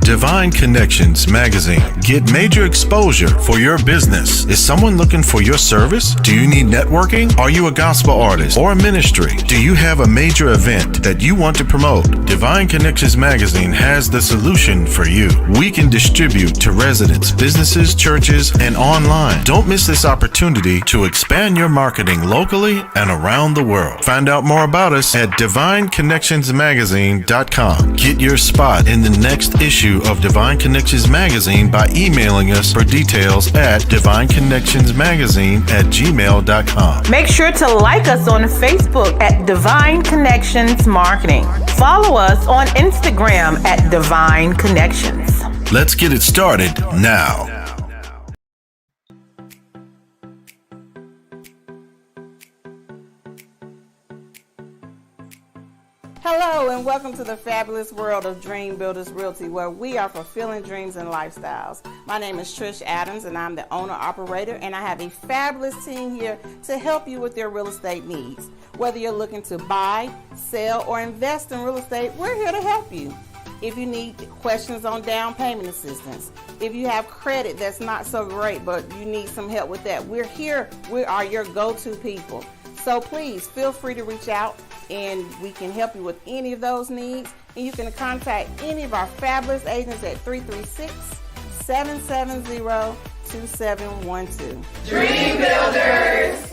Divine Connections Magazine. Get major exposure for your business. Is someone looking for your service? Do you need networking? Are you a gospel artist or a ministry? Do you have a major event that you want to promote? Divine Connections Magazine has the solution for you. We can distribute to residents, businesses, churches, and online. Don't miss this opportunity to expand your marketing locally and around the world. Find out more about us at divineconnectionsmagazine.com. Get your spot in the next issue of Divine Connections Magazine by emailing us for details at divineconnectionsmagazine@gmail.com. Make sure to like us on Facebook at Divine Connections Marketing. Follow us on Instagram at Divine Connections. Let's get it started now. Hello and welcome to the fabulous world of Dream Builders Realty, where we are fulfilling dreams and lifestyles. My name is Trish Adams and I'm the owner-operator, and I have a fabulous team here to help you with your real estate needs. Whether you're looking to buy, sell, or invest in real estate, we're here to help you. If you need questions on down payment assistance, if you have credit that's not so great but you need some help with that, we're here. We are your go-to people. So please feel free to reach out and we can help you with any of those needs. And you can contact any of our fabulous agents at 336-770-2712. Dream Builders!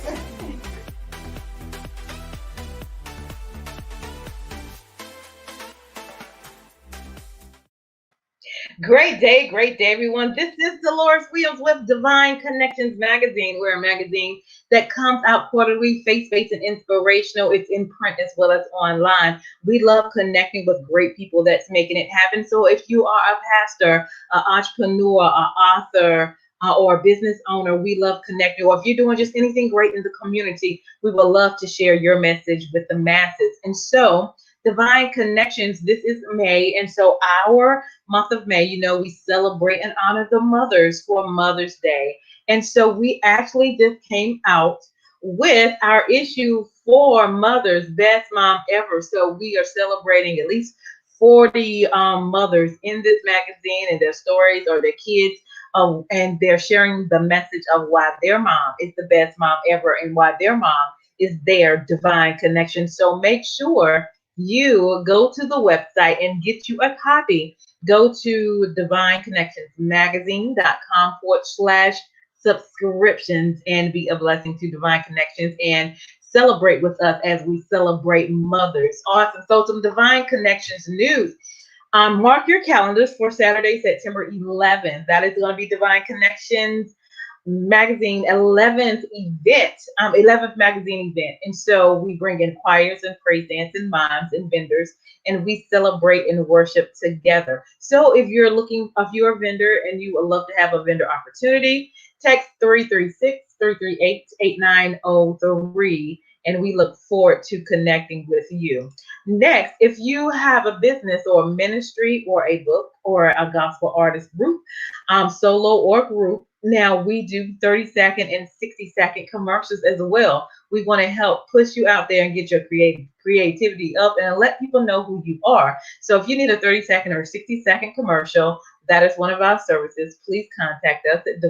Great day, everyone. This is Deloris with Divine Connections Magazine. We're a magazine that comes out quarterly, faith-based and inspirational. It's in print as well as online. We love connecting with great people that's making it happen. So if you are a pastor, an entrepreneur, an author, or a business owner, we love connecting. Or if you're doing just anything great in the community, we would love to share your message with the masses. And so Divine Connections, this is May, and so our month of May, we celebrate and honor the mothers for Mother's Day. And so we actually just came out with our issue for mothers, Best Mom Ever. So we are celebrating at least 40 mothers in this magazine and their stories or their kids, and they're sharing the message of why their mom is the best mom ever and why their mom is their divine connection. So make sure you go to the website and get you a copy. Go to divineconnectionsmagazine.com/subscriptions and be a blessing to Divine Connections and celebrate with us as we celebrate mothers. Awesome. So some Divine Connections news. Mark your calendars for Saturday, September 11th. That is going to be Divine Connections Magazine 11th magazine event. And so we bring in choirs and praise dance and moms and vendors, and we celebrate and worship together. So if you're a vendor and you would love to have a vendor opportunity, text 336-338-8903, and we look forward to connecting with you. Next, if you have a business or a ministry or a book or a gospel artist group, solo or group, now we do 30-second and 60-second commercials as well. We want to help push you out there and get your creativity up and let people know who you are. So if you need a 30-second or 60-second commercial, that is one of our services. Please contact us at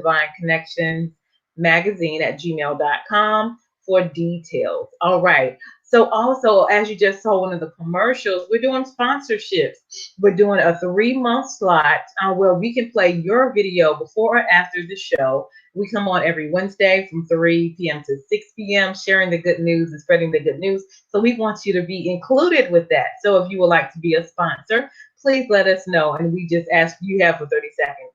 divineconnectionsmagazine@gmail.com for details. All right. So also, as you just saw one of the commercials, we're doing sponsorships. We're doing a 3-month slot where we can play your video before or after the show. We come on every Wednesday from 3 p.m. to 6 p.m. sharing the good news and spreading the good news. So we want you to be included with that. So if you would like to be a sponsor, please let us know. And we just ask you have a 30-second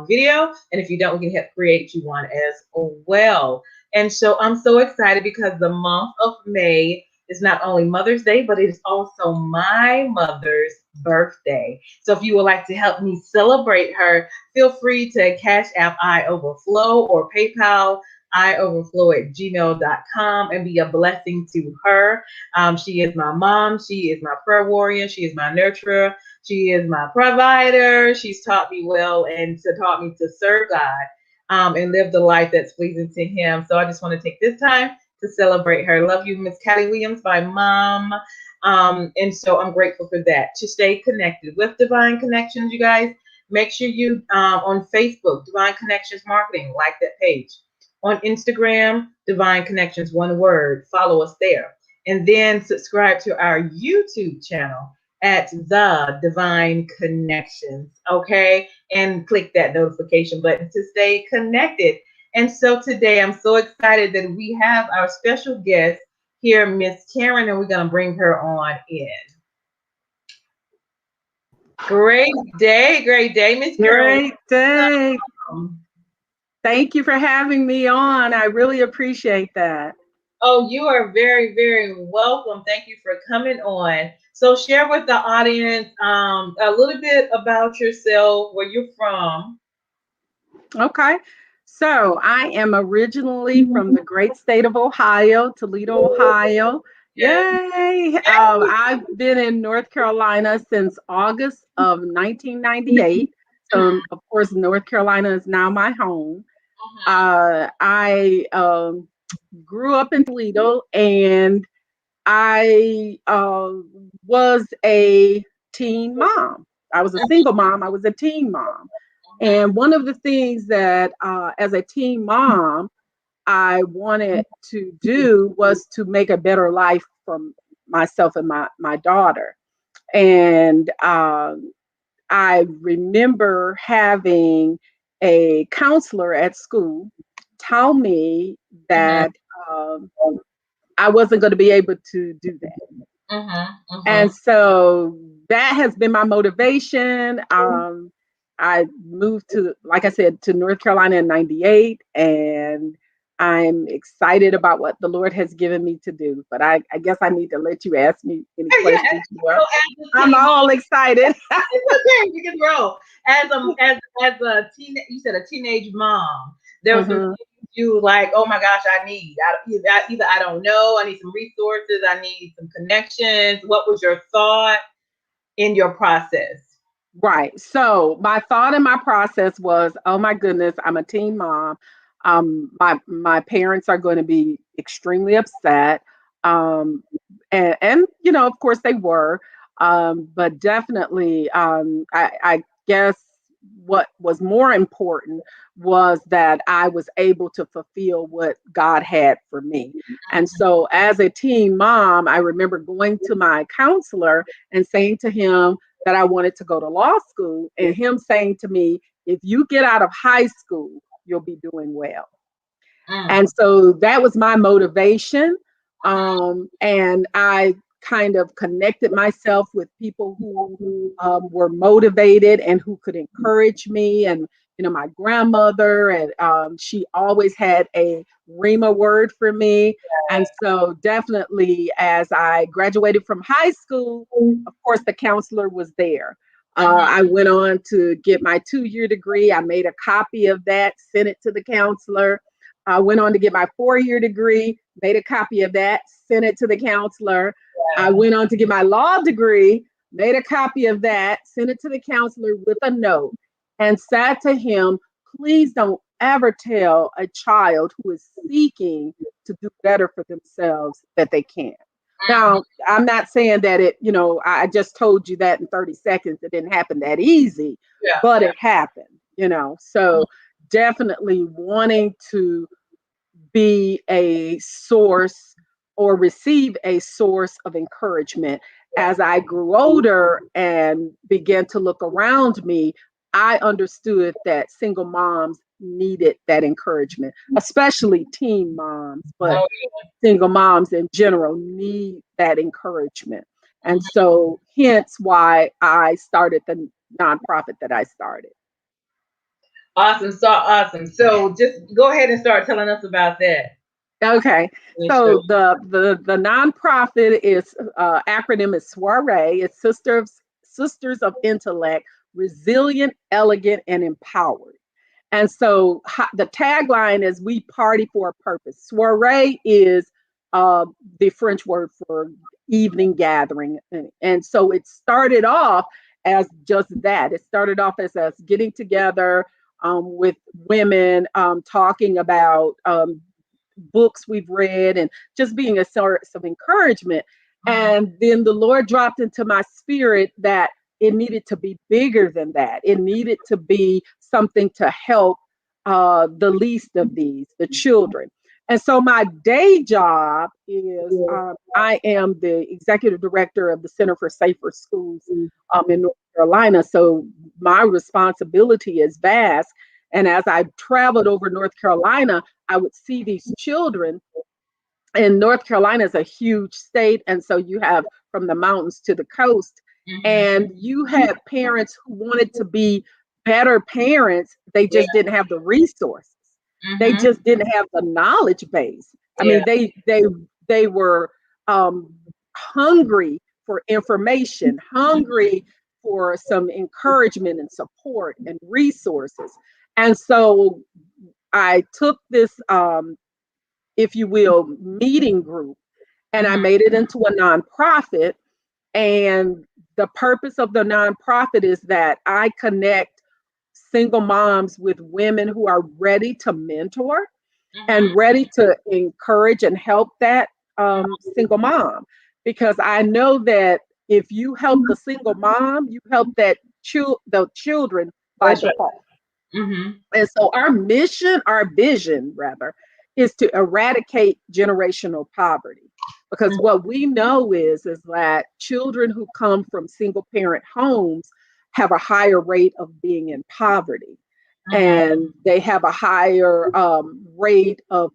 video. And if you don't, we can help create you one as well. And so I'm so excited because the month of May is not only Mother's Day, but it is also my mother's birthday. So if you would like to help me celebrate her, feel free to Cash App iOverflow or PayPal ioverflow@gmail.com and be a blessing to her. She is my mom. She is my prayer warrior. She is my nurturer. She is my provider. She's taught me well and taught me to serve God and live the life that's pleasing to Him. So I just want to take this time to celebrate her. Love you, Miss Callie Williams, my mom. And so I'm grateful for that. To stay connected with Divine Connections, you guys, Make sure you on Facebook, Divine Connections Marketing, like that page. On Instagram, Divine Connections, one word. Follow us there. And then subscribe to our YouTube channel at The Divine Connections, okay? And click that notification button to stay connected. And so today I'm so excited that we have our special guest here, Miss Karen, and we're going to bring her on in. Great day, Miss Karen. Great day. Thank you for having me on. I really appreciate that. Oh, you are very, very welcome. Thank you for coming on. So share with the audience a little bit about yourself, where you're from. Okay. So I am originally from the great state of Ohio, Toledo, Ohio. Yes. Yay. I've been in North Carolina since August of 1998. So, of course, North Carolina is now my home. I grew up in Toledo, and I was a teen mom. I was a single mom. I was a teen mom. And one of the things that, as a teen mom, I wanted to do was to make a better life for myself and my daughter. And I remember having a counselor at school tell me that um, I wasn't going to be able to do that. And so that has been my motivation. I moved to, like I said, to North Carolina in 98, and I'm excited about what the Lord has given me to do. But I guess I need to let you ask me any questions you want. I'm all excited. It's okay, you can roll. As a you said a teenage mom, there was some things you like, oh my gosh, either I don't know, I need some resources, I need some connections. What was your thought in your process? Right. So my thought and my process was, oh my goodness, I'm a teen mom. My parents are going to be extremely upset. And of course they were. But definitely, I guess what was more important was that I was able to fulfill what God had for me. And so as a teen mom, I remember going to my counselor and saying to him that I wanted to go to law school, and him saying to me, if you get out of high school, you'll be doing well. And so that was my motivation. And I kind of connected myself with people who were motivated and who could encourage me. And, my grandmother, and she always had a Rhema word for me. And so definitely as I graduated from high school, of course, the counselor was there. I went on to get my 2-year degree. I made a copy of that, sent it to the counselor. I went on to get my 4-year degree, made a copy of that, sent it to the counselor. I went on to get my law degree, made a copy of that, sent it to the counselor with a note, and said to him, please don't ever tell a child who is seeking to do better for themselves that they can't. Now, I'm not saying that I just told you that in 30 seconds. It didn't happen that easy, but it happened, So definitely wanting to be a source or receive a source of encouragement. As I grew older and began to look around me, I understood that single moms needed that encouragement, especially teen moms, but single moms in general need that encouragement. And so hence why I started the nonprofit that I started. Awesome. So awesome. So just go ahead and start telling us about that. Okay. So the nonprofit is acronym is Soiree. It's Sisters of Intellect, Resilient, Elegant, and Empowered. And so the tagline is "We party for a purpose." Soiree is the French word for evening gathering, and so it started off as just that. It started off as us getting together with women, talking about books we've read and just being a source of encouragement. And then the Lord dropped into my spirit that it needed to be bigger than that. It needed to be something to help the least of these, the children. And so my day job is I am the executive director of the Center for Safer Schools in North Carolina. So my responsibility is vast. And as I traveled over North Carolina, I would see these children. And North Carolina is a huge state. And so you have from the mountains to the coast. And you had parents who wanted to be better parents. They just didn't have the resources. They just didn't have the knowledge base. I mean, they were hungry for information, hungry for some encouragement and support and resources. And so I took this, if you will, meeting group, and I made it into a nonprofit. And the purpose of the nonprofit is that I connect single moms with women who are ready to mentor and ready to encourage and help that single mom. Because I know that if you help the single mom, you help the children by default. And so our vision rather, is to eradicate generational poverty. Because what we know is that children who come from single parent homes have a higher rate of being in poverty, and they have a higher rate of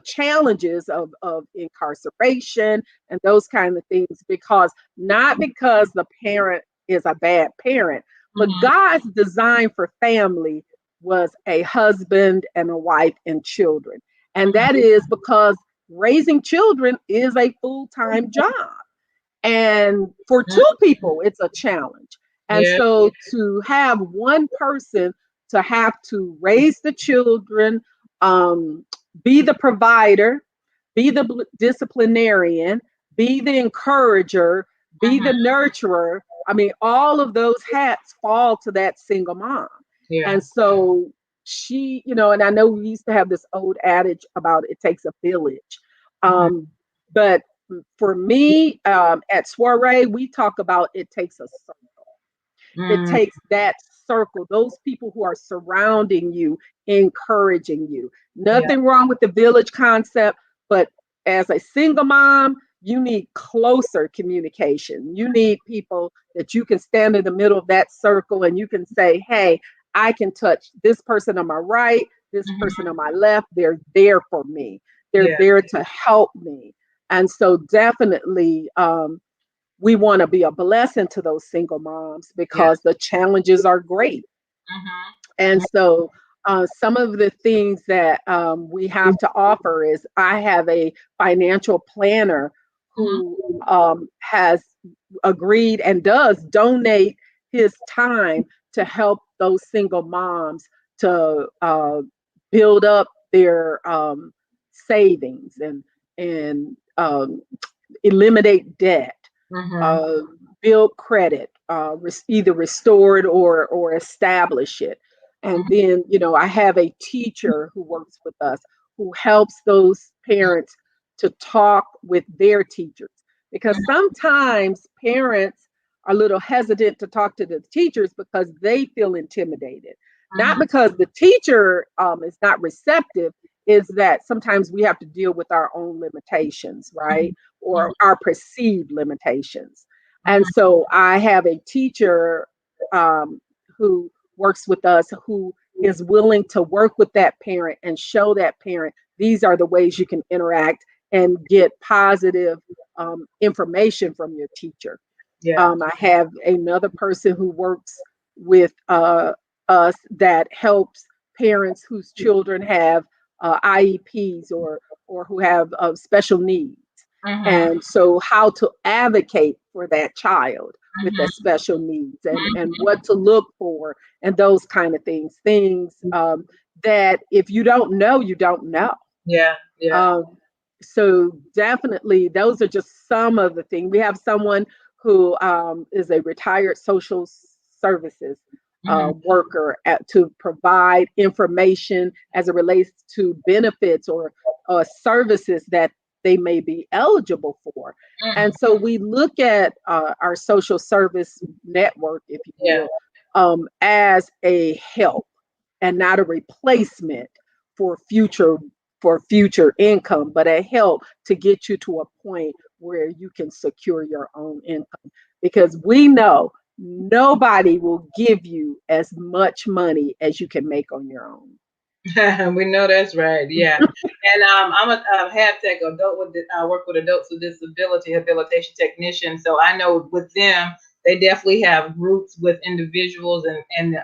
challenges of incarceration and those kind of things, not because the parent is a bad parent, but God's design for family was a husband and a wife and children. And that is because raising children is a full-time job. And for two people, it's a challenge. And so to have one person to have to raise the children, be the provider, be the disciplinarian, be the encourager, be the nurturer. I mean, all of those hats fall to that single mom. And so she, and I know we used to have this old adage about it takes a village. But for me, at Soiree, we talk about it takes a circle. It takes that circle, those people who are surrounding you, encouraging you. Nothing wrong with the village concept, but as a single mom, you need closer communication. You need people that you can stand in the middle of that circle and you can say, hey, I can touch this person on my right, this person on my left. They're there for me. They're there to help me. And so definitely we want to be a blessing to those single moms because the challenges are great. And so some of the things that we have to offer is I have a financial planner who has agreed and does donate his time to help those single moms to build up their savings and eliminate debt, build credit, either restore it or establish it. And then, I have a teacher who works with us who helps those parents to talk with their teachers. Because sometimes parents are a little hesitant to talk to the teachers because they feel intimidated. Not because the teacher is not receptive, is that sometimes we have to deal with our own limitations, right? Or our perceived limitations. And so I have a teacher who works with us who is willing to work with that parent and show that parent these are the ways you can interact and get positive information from your teacher. I have another person who works with us that helps parents whose children have IEPs or who have special needs. And so how to advocate for that child with that special needs and what to look for and those kind of things that if you don't know, you don't know. So definitely those are just some of the things. We have someone who is a retired social services worker to provide information as it relates to benefits or services that they may be eligible for. Mhm. And so we look at our social service network, if you Yeah. will, as a help and not a replacement for future income, but a help to get you to a point where you can secure your own income. Because we know nobody will give you as much money as you can make on your own. We know that's right. Yeah. And I'm a half tech adult with I work with adults with disability habilitation technician. So I know with them, they definitely have groups with individuals and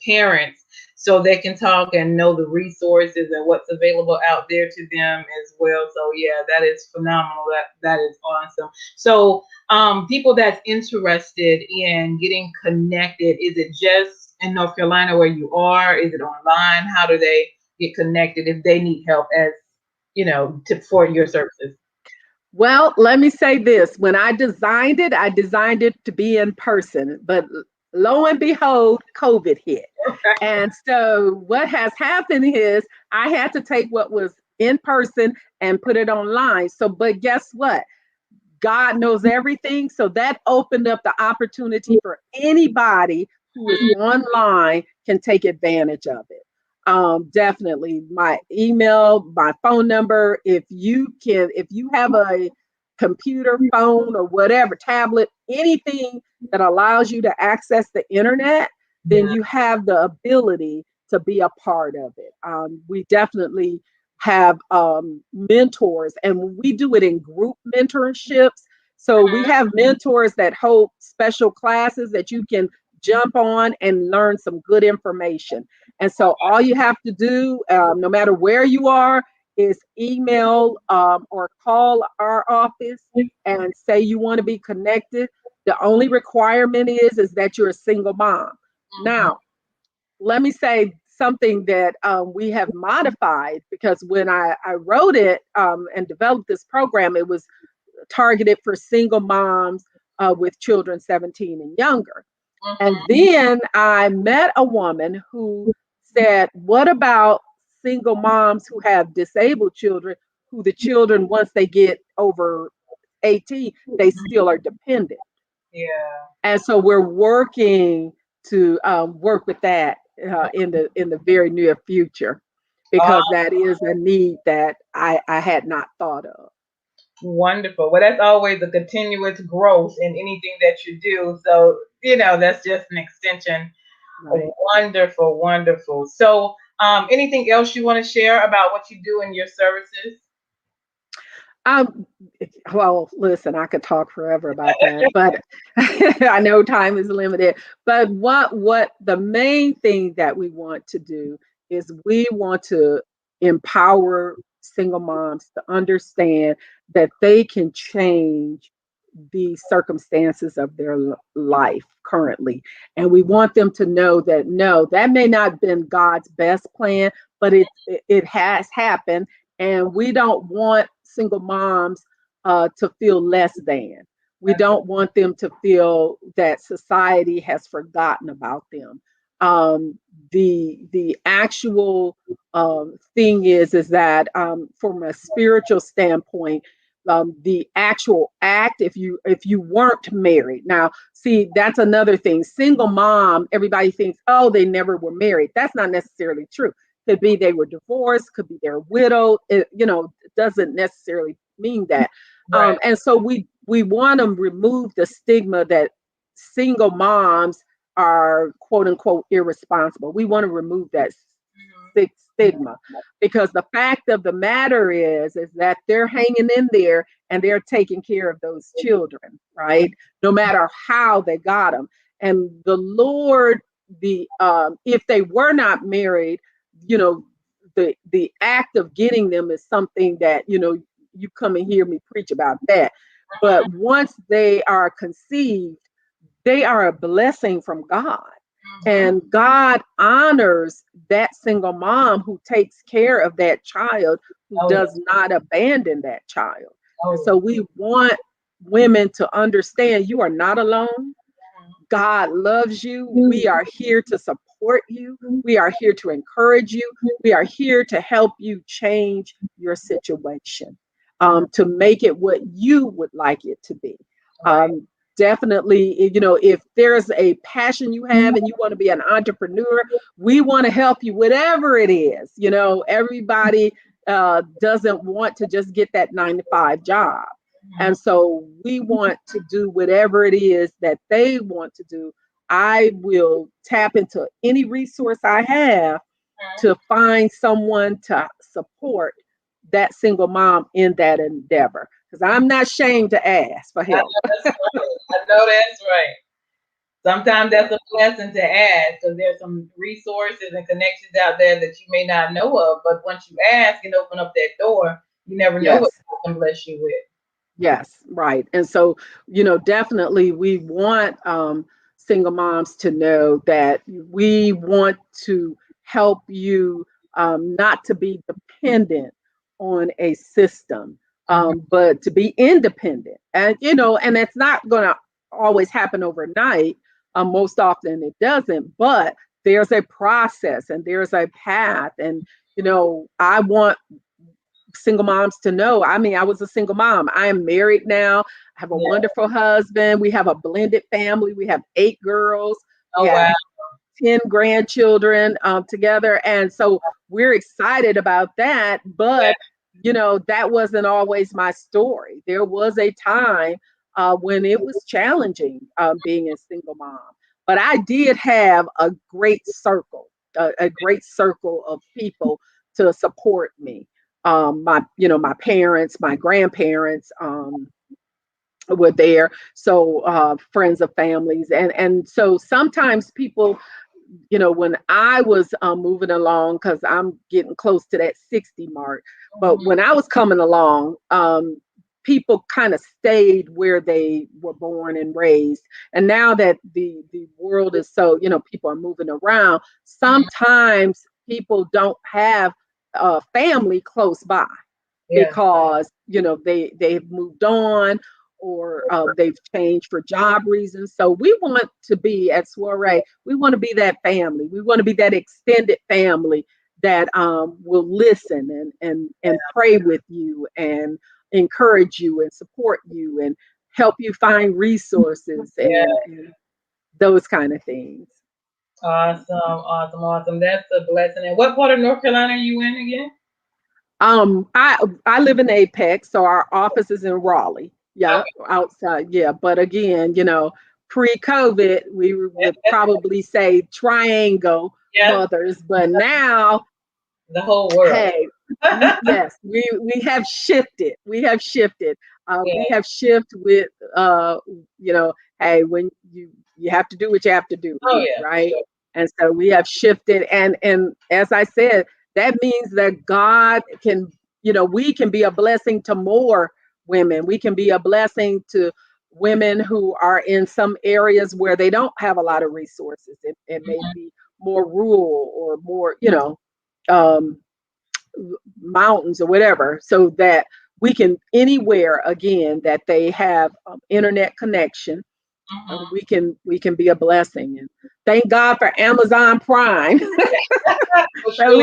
parents, so they can talk and know the resources and what's available out there to them as well. So yeah, that is phenomenal. That is awesome. So people that's interested in getting connected, is it just in North Carolina where you are? Is it online? How do they get connected if they need help as for your services? Well, let me say this. When I designed it to be in person, but lo and behold, COVID hit. And so what has happened is I had to take what was in person and put it online. So, but guess what? God knows everything. So that opened up the opportunity for anybody who is online can take advantage of it. Definitely my email, my phone number. If you have a computer, phone, or whatever, tablet, anything that allows you to access the internet, then Yeah. you have the ability to be a part of it. We definitely have mentors, and we do it in group mentorships. So we have mentors that hold special classes that you can jump on and learn some good information. And so all you have to do, no matter where you are, is email or call our office and say you want to be connected. The only requirement is that you're a single mom. Mhm. Now, let me say something that we have modified, because when I wrote it and developed this program, it was targeted for single moms with children 17 and younger. And Mhm. then I met a woman who said, what about single moms who have disabled children, who the children, once they get over 18, they still are dependent? Yeah. And so we're working to work with that in the very near future, because that is a need that I had not thought of. Wonderful. Well, that's always a continuous growth in anything that you do. So, that's just an extension. Right. Wonderful, wonderful. So, anything else you want to share about what you do in your services? Um, well, listen, I could talk forever about that, but I know time is limited. But what the main thing that we want to do is we want to empower single moms to understand that they can change the circumstances of their life currently. And we want them to know that no, that may not have been God's best plan, but it has happened. And we don't want single moms to feel less than. We don't want them to feel that society has forgotten about them. The actual thing is that from a spiritual standpoint, the actual act, if you weren't married. Now see, that's another thing. Single mom, everybody thinks, oh, they never were married. That's not necessarily true. Could be they were divorced, could be they're widowed. It doesn't necessarily mean that. Right. And so we want to remove the stigma that single moms are quote unquote irresponsible. We want to remove that stigma, because the fact of the matter is that they're hanging in there and they're taking care of those children, right? No matter how they got them. And the Lord, if they were not married, you know, the act of getting them is something that, you come and hear me preach about that. But once they are conceived, they are a blessing from God. Mhm. And God honors that single mom who takes care of that child, who Oh, does not abandon that child. And oh, so we want women to understand you are not alone. God loves you. We are here to support you. We are here to encourage you. We are here to help you change your situation. to make it what you would like it to be. Right. Definitely, if there's a passion you have and you want to be an entrepreneur, we want to help you, whatever it is. Everybody doesn't want to just get that 9 to 5 job. And so we want to do whatever it is that they want to do. I will tap into any resource I have to find someone to support that single mom in that endeavor. Because I'm not ashamed to ask for I know help. that's right. I know that's right. Sometimes that's a blessing to ask because there's some resources and connections out there that you may not know of. But once you ask and open up that door, you never know what Yes. God can bless you with. Yes, right. And so, definitely we want single moms to know that we want to help you not to be dependent on a system, but to be independent. And it's not going to always happen overnight. Most often it doesn't, but there's a process and there's a path. And, I want single moms to know. I mean, I was a single mom. I am married now. I have a Yeah. wonderful husband. We have a blended family. We have 8 girls. We Oh, have wow. 10 grandchildren together. And so we're excited about that. But, that wasn't always my story. There was a time when it was challenging being a single mom. But I did have a great circle, a great circle of people to support me. My parents, my grandparents, were there. So friends of families. And so sometimes people, when I was moving along, because I'm getting close to that 60 mark, but when I was coming along, people kind of stayed where they were born and raised. And now that the world is so, people are moving around, sometimes people don't have family close by Yeah. because they've moved on or they've changed for job reasons. So we want to be at Soiree. We want to be that family. We want to be that extended family that will listen and pray with you and encourage you and support you and help you find resources Yeah. and those kind of things. Awesome. Awesome. Awesome. That's a blessing. And what part of North Carolina are you in again? I live in Apex, so our office is in Raleigh. Yeah, Okay. outside. Yeah, but again, pre-COVID, we would probably say triangle Yeah. mothers, but now, The whole world. hey, we have shifted. We have shifted. We Yeah. have shifted with hey, when you have to do what you have to do, Oh, yeah. For right? sure. And so we have shifted, and as I said, that means that God can, we can be a blessing to more women. We can be a blessing to women who are in some areas where they don't have a lot of resources. It may be more rural or more, um, mountains or whatever, so that we can anywhere again that they have internet connection, we can be a blessing. And thank God for Amazon Prime. For So sure.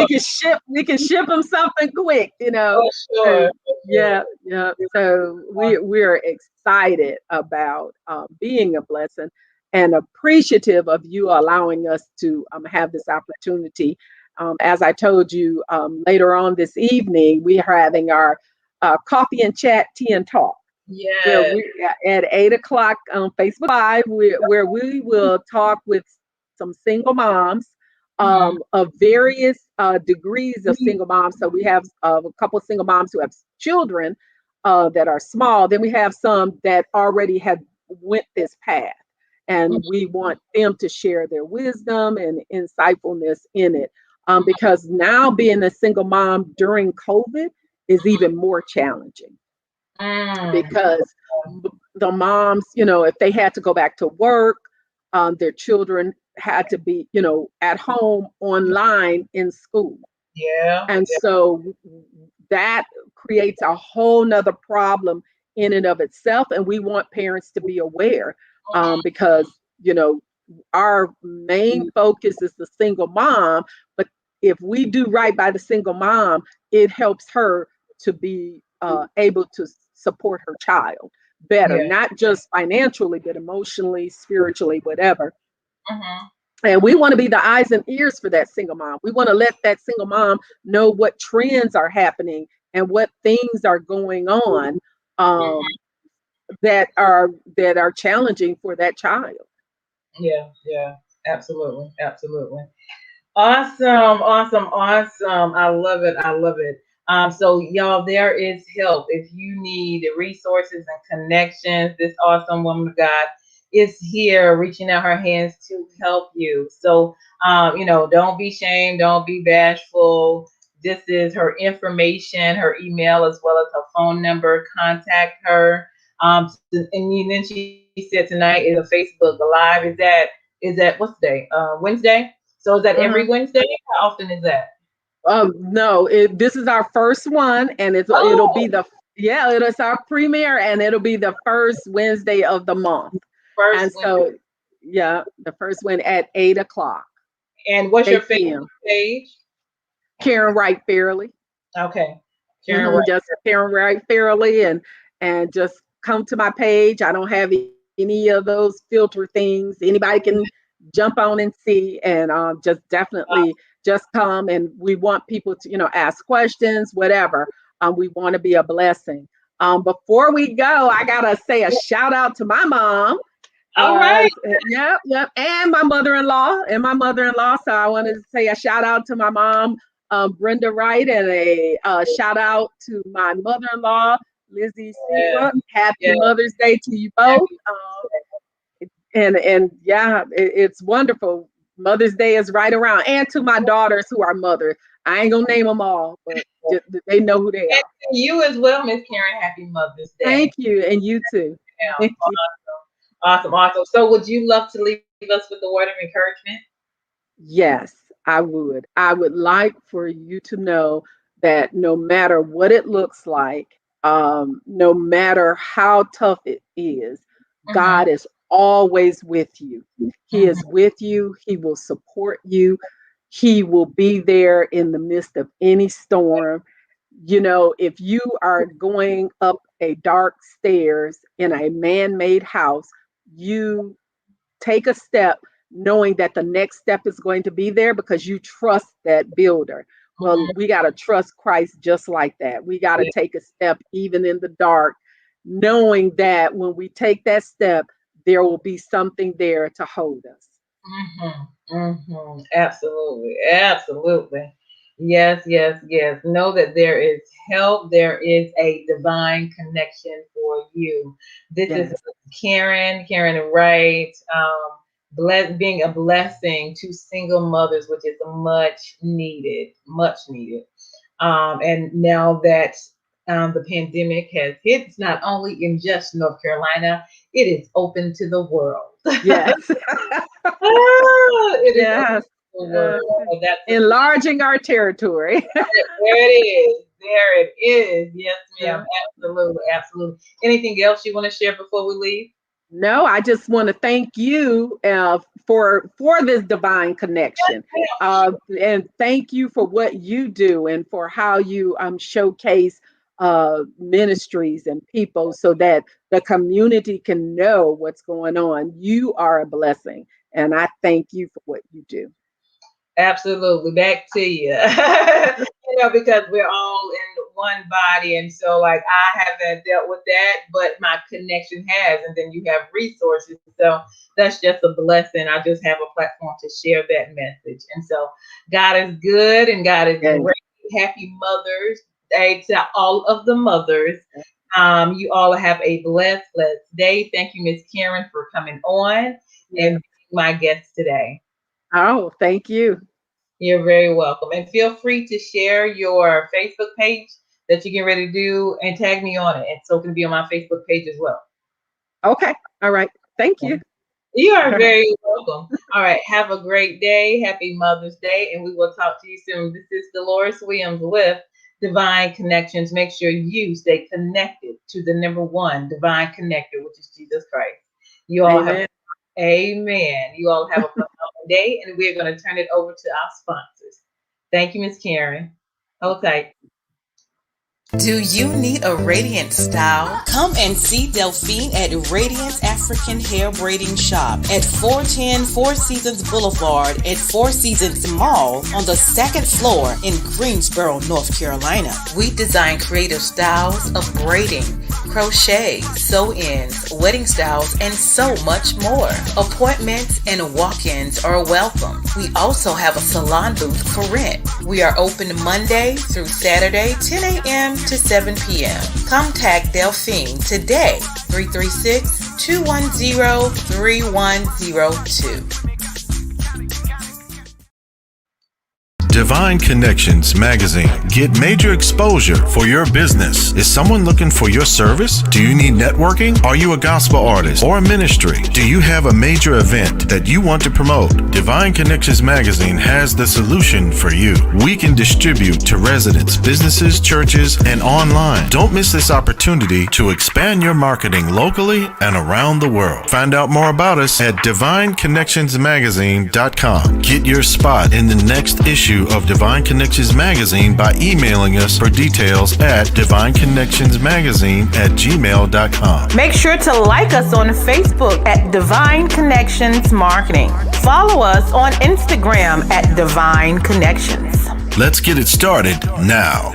we can ship them something quick. For sure. So For sure. yeah, yeah. So we're excited about being a blessing and appreciative of you allowing us to have this opportunity. As I told you, later on this evening, we are having our coffee and chat, tea and talk, where Yes. we at 8 o'clock on Facebook Live, where we will talk with some single moms of various degrees of single moms. So we have a couple of single moms who have children that are small. Then we have some that already have went this path, and we want them to share their wisdom and insightfulness in it. Because now being a single mom during COVID is even more challenging Mm. because the moms, if they had to go back to work, their children had to be, at home online in school. Yeah. And Yeah. so that creates a whole nother problem in and of itself. And we want parents to be aware because, our main focus is the single mom. But if we do right by the single mom, it helps her to be able to support her child better, Yeah. not just financially, but emotionally, spiritually, whatever. Mm-hmm. And we want to be the eyes and ears for that single mom. We want to let that single mom know what trends are happening and what things are going on, um, that are challenging for that child. Yeah, yeah, absolutely, absolutely. Awesome, awesome, awesome. I love it. I love it. So y'all, there is help. If you need resources and connections, this awesome woman of God is here reaching out her hands to help you. So don't be shamed, don't be bashful. This is her information, her email, as well as her phone number. Contact her. And then she said tonight is a Facebook Live. Is that what's the day? Wednesday. So is that every Mhm. Wednesday? How often is that? No, this is our first one, and it'll be Oh, the yeah, it is our premiere, and it'll be the first Wednesday of the month. first And Wednesday. so, yeah, the first one at 8 o'clock, And what's your 8 Facebook p.m. page? Karen Wright Fairley. Okay. Karen Wright. Just Karen Wright Fairley, and just come to my page. I don't have any of those filter things. Anybody can jump on and see, and just definitely just come. And we want people to ask questions, whatever. We want to be a blessing. Before we go, I gotta say a shout out to my mom. All right. Yep, yep, and my mother-in-law. So I wanted to say a shout out to my mom, Brenda Wright, and a shout out to my mother-in-law, Lizzie Yeah. Seabrook. Happy Yeah. Mother's Day to you both. Happy. And yeah, it's wonderful. Mother's Day is right around, and to my daughters who are mothers. I ain't gonna name them all, but they know who they And are. to you as well, Miss Karen. Happy Mother's Day. Thank you, and you too. Yeah. Thank you. Awesome. Awesome. So would you love to leave us with a word of encouragement? Yes, I would. I would like for you to know that no matter what it looks like, no matter how tough it is, Mm-hmm. God is always with you. He is Mm-hmm. with you. He will support you. He will be there in the midst of any storm. If you are going up a dark stairs in a man made house, you take a step knowing that the next step is going to be there because you trust that builder. Well, Mm-hmm. we got to trust Christ just like that. We got to Yeah. take a step even in the dark, knowing that when we take that step, there will be something there to hold us. Mm-hmm. Mm-hmm. Absolutely. Absolutely. Yes, yes, yes. Know that there is help. There is a divine connection for you. This is Yes. Karen Wright, being a blessing to single mothers, which is much needed, much needed. And now that the pandemic has hit, it's not only in just North Carolina, it is open to the world. Yes. It is open Yes. to the Yes. world. So that's the Enlarging our territory. there it is. There it is. Yes, ma'am. Yeah. Absolutely. Absolutely. Anything else you want to share before we leave? No, I just want to thank you for this divine connection, and thank you for what you do and for how you showcase ministries and people so that the community can know what's going on. You are a blessing, and I thank you for what you do. Absolutely. Back to you. Because we're all in one body. And so, like, I haven't dealt with that, but my connection has. And then you have resources. So, that's just a blessing. I just have a platform to share that message. And so, God is good and God is Yes. great. Happy Mother's Day to all of the mothers. You all have a blessed day. Thank you, Miss Karen, for coming on and Yeah. being my guest today. Oh, thank you. You're very welcome. And feel free to share your Facebook page that you get ready to do and tag me on it. And so it can be on my Facebook page as well. Okay. All right. Thank you. You are All right. very welcome. All right. Have a great day. Happy Mother's Day. And we will talk to you soon. This is Deloris Williams with Divine Connections. Make sure you stay connected to the number one divine connector, which is Jesus Christ. You all have, Amen. amen. You all have a phenomenal day. And we're going to turn it over to our sponsors. Thank you, Miss Karen. Hold tight. Do you need a radiant style? Come and see Delphine at Radiance African Hair Braiding Shop at 410 Four Seasons Boulevard at Four Seasons Mall on the second floor in Greensboro, North Carolina. We design creative styles of braiding, crochet, sew-ins, wedding styles, and so much more. Appointments and walk-ins are welcome. We also have a salon booth for rent. We are open Monday through Saturday, 10 a.m. to 7 p.m. Contact Delphine today, 336-210-3102. Divine Connections Magazine. Get major exposure for your business. Is someone looking for your service? Do you need networking? Are you a gospel artist or a ministry? Do you have a major event that you want to promote? Divine Connections Magazine has the solution for you. We can distribute to residents, businesses, churches, and online. Don't miss this opportunity to expand your marketing locally and around the world. Find out more about us at divineconnectionsmagazine.com. Get your spot in the next issue of Divine Connections Magazine by emailing us for details at divineconnectionsmagazine@gmail.com. Make sure to like us on Facebook at Divine Connections Marketing. Follow us on Instagram at Divine Connections. Let's get it started now.